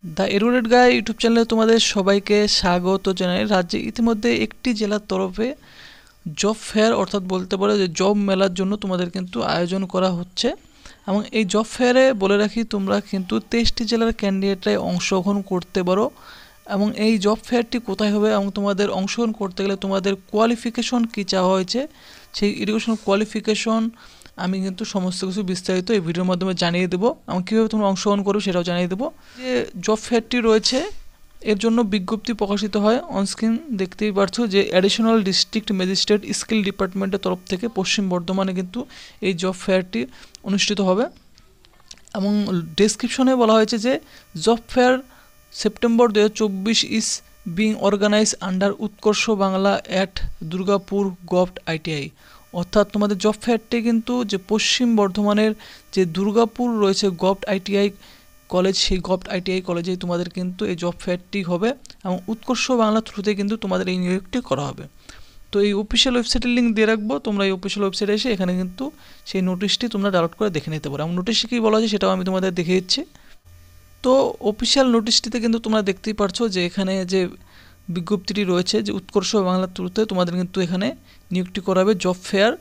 The educated guy YouTube চ্যানেলে তোমাদের সবাইকে স্বাগত জানাই। রাজ্যে ইতিমধ্যে একটি জেলার তরফে জব ফেয়ার অর্থাৎ বলতে পারো যে জব মেলার জন্য তোমাদের কিন্তু আয়োজন করা হচ্ছে এবং এই জব ফেয়ারে বলে রাখি তোমরা কিন্তু 23টি জেলার ক্যান্ডিডেটরাই অংশগ্রহণ করতে পারো। এবং এই জব ফেয়ারটি কোথায় হবে এবং তোমাদের অংশগ্রহণ করতে গেলে তোমাদের কোয়ালিফিকেশন কী চাওয়া হয়েছে, সেই এডুকেশন কোয়ালিফিকেশন আমি কিন্তু সমস্ত কিছু বিস্তারিত এই ভিডিওর মাধ্যমে জানিয়ে দেবো এবং কীভাবে তোমরা অংশগ্রহণ করো সেটাও জানিয়ে দেবো। যে জব ফেয়ারটি রয়েছে এর জন্য বিজ্ঞপ্তি প্রকাশিত হয়, অনস্ক্রিন দেখতেই পারছো যে অ্যাডিশনাল ডিস্ট্রিক্ট ম্যাজিস্ট্রেট স্কিল ডিপার্টমেন্টের তরফ থেকে পশ্চিম বর্ধমানে কিন্তু এই জব ফেয়ারটি অনুষ্ঠিত হবে। এবং ডেসক্রিপশনে বলা হয়েছে যে job fair September 2024 is being organize under Utkarsh Bangla at Durgapur govt ITI. অর্থাৎ তোমাদের জব ফেয়ারটি কিন্তু যে পশ্চিম বর্ধমানের যে দুর্গাপুর রয়েছে গভট আইটিআই কলেজ, সেই গভট আইটিআই কলেজেই তোমাদের কিন্তু এই জব ফেয়ারটি হবে এবং উৎকর্ষ বাংলা থ্রুতে কিন্তু তোমাদের এই নিয়োগটি করা হবে। তো এই অফিসিয়াল ওয়েবসাইটের লিঙ্ক দিয়ে রাখবো, তোমরা এই অফিসিয়াল ওয়েবসাইটে এসে এখানে কিন্তু সেই নোটিশটি তোমরা ডাউনলোড করে দেখে নিতে পারো এবং নোটিশে কী বলা আছে সেটাও আমি তোমাদের দেখে দিচ্ছি। তো অফিসিয়াল নোটিশটিতে কিন্তু তোমরা দেখতেই পারছো যে এখানে যে বিজ্ঞপ্তিটি রয়েছে যে উৎকর্ষ বাংলা থ্রুতে তোমাদের কিন্তু এখানে নিয়োগটি করাবে। Job fair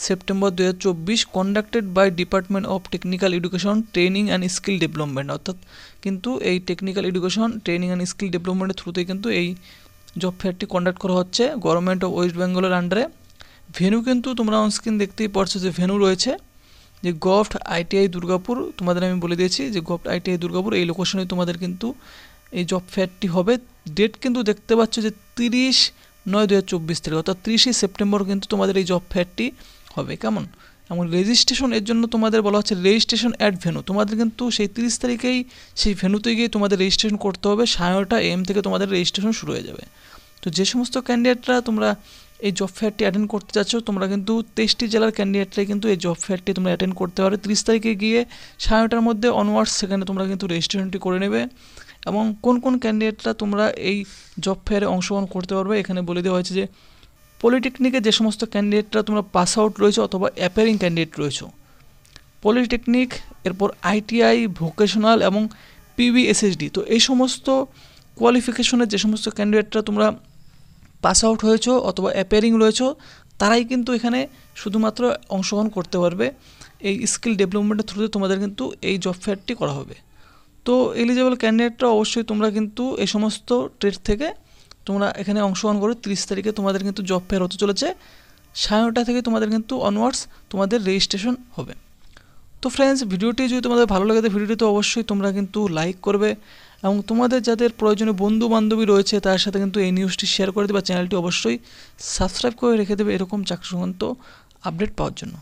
September 2024 conducted by department of technical education training and skill development. অর্থাৎ কিন্তু এই technical education training and skill ডেভেলপমেন্টের থ্রুতেই কিন্তু এই জব ফেয়ারটি কন্ডাক্ট করা হচ্ছে গভর্নমেন্ট অফ ওয়েস্ট বেঙ্গলের আন্ডারে। ভেন্যু কিন্তু তোমরা অনস্ক্রিন দেখতেই পারছো যে ভেন্যু রয়েছে যে গভট আইটিআই দুর্গাপুর। তোমাদের আমি বলে দিয়েছি যে গভট আইটিআই দুর্গাপুর এই লোকেশনে তোমাদের কিন্তু এই জব ফেয়ারটি হবে। ডেট কিন্তু দেখতে পাচ্ছ যে 30/9/2024 তারিখ অর্থাৎ 30 সেপ্টেম্বর কিন্তু তোমাদের এই জব ফেয়ারটি হবে। কেমন? এবং রেজিস্ট্রেশন এর জন্য তোমাদের বলা হচ্ছে রেজিস্ট্রেশন অ্যাট ভেন্যু। তোমাদের কিন্তু সেই 30 তারিখেই সেই ভেন্যুতে গিয়ে তোমাদের রেজিস্ট্রেশন করতে হবে। 9:30 AM থেকে তোমাদের রেজিস্ট্রেশন শুরু হয়ে যাবে। তো যে সমস্ত ক্যান্ডিডেটরা তোমরা এই জব ফেয়ারটি অ্যাটেন্ড করতে যাচ্ছ, তোমরা কিন্তু 23টি জেলার ক্যান্ডিডেটরাই কিন্তু এই জব ফেয়ারটি তোমরা অ্যাটেন্ড করতে পারো। 30 তারিখে গিয়ে 9:30টার মধ্যে অনওয়ার্ডস সেখানে তোমরা কিন্তু রেজিস্ট্রেশনটি করে নেবে। এবং কোন কোন ক্যান্ডিডেটরা তোমরা এই জব ফেয়ারে অংশগ্রহণ করতে পারবে এখানে বলে দেওয়া হয়েছে যে পলিটেকনিকে যে সমস্ত ক্যান্ডিডেটরা তোমরা পাস আউট রয়েছে অথবা অ্যাপিয়ারিং ক্যান্ডিডেট রয়েছে, পলিটেকনিক, এরপর আইটিআই, ভোকেশনাল এবং পিবিএসএসডি, তো এই সমস্ত কোয়ালিফিকেশনের যে সমস্ত ক্যান্ডিডেটরা তোমরা পাস আউট হয়েছো অথবা অ্যাপিয়ারিং রয়েছো, তারাই কিন্তু এখানে শুধুমাত্র অংশগ্রহণ করতে পারবে। এই স্কিল ডেভেলপমেন্টের থ্রুতে তোমাদের কিন্তু এই জব ফেয়ারটি করা হবে। তো এলিজিবল ক্যান্ডিডেটরা অবশ্যই তোমরা কিন্তু এই সমস্ত ট্রেড থেকে তোমরা এখানে অংশগ্রহণ করো। 30 তারিখে তোমাদের কিন্তু জব ফেয়ার হতে চলেছে। 9:30 থেকে তোমাদের কিন্তু অনওয়ার্ডস তোমাদের রেজিস্ট্রেশন হবে। তো ফ্রেন্ডস, ভিডিওটি যদি তোমাদের ভালো লাগে তো ভিডিওটি তো অবশ্যই তোমরা কিন্তু লাইক করবে এবং তোমাদের যাদের প্রয়োজনীয় বন্ধু বান্ধবী রয়েছে তার সাথে কিন্তু এই নিউজটি শেয়ার করে দেবে। চ্যানেলটি অবশ্যই সাবস্ক্রাইব করে রেখে দেবে এরকম চাকরি সংক্রান্ত আপডেট পাওয়ার জন্য।